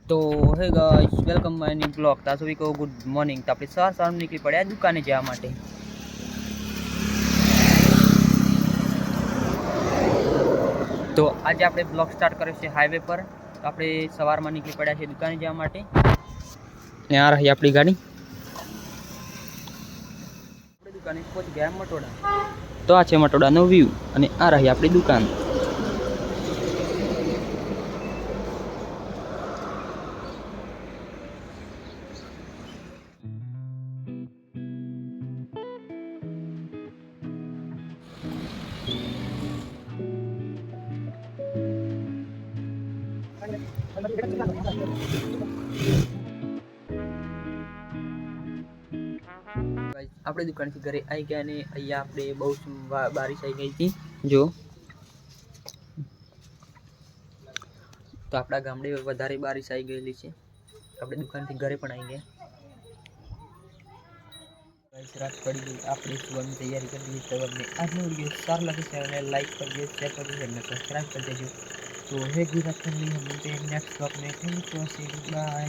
तो hey guys welcome my new blog. ता सभी को गुड मॉर्निंग। तो આપણે સવાર નીકળી પડ્યા દુકાને જવા માટે। તો આજે આપણે બ્લોગ સ્ટાર્ટ કર્યો છે હાઈવે પર। તો આપણે સવારમાં નીકળી પડ્યા છે દુકાને જવા માટે। ને આ રહી આપણી ગાડી। આપણે દુકાને પહોંચી ગયા મટોડા। તો આ છે મટોડાનો વ્યૂ અને આ રહી આપણી દુકાન। આપણે દુકાનથી ઘરે આવી ગયા ને અહીંયા આપણે બહુ બારિશ આવી ગઈ હતી જો। તો આપણા ગામડે વધારે બારિશ આવી ગયેલી છે। આપણે દુકાનથી ઘરે પણ આવી ગયા। રાત પડી ગઈ, આપણે સુવાની તૈયારી કરી દીધી। તો અમને આજનો વિડીયો સારો લાગે છે અને લાઈક કરજો, શેર કરજો અને સબસ્ક્રાઈબ કરી દેજો। तो है गुड आफ्टरनून, हम मिलते हैं नेक्स्ट ब्लॉग में। Thank you for watching, bye.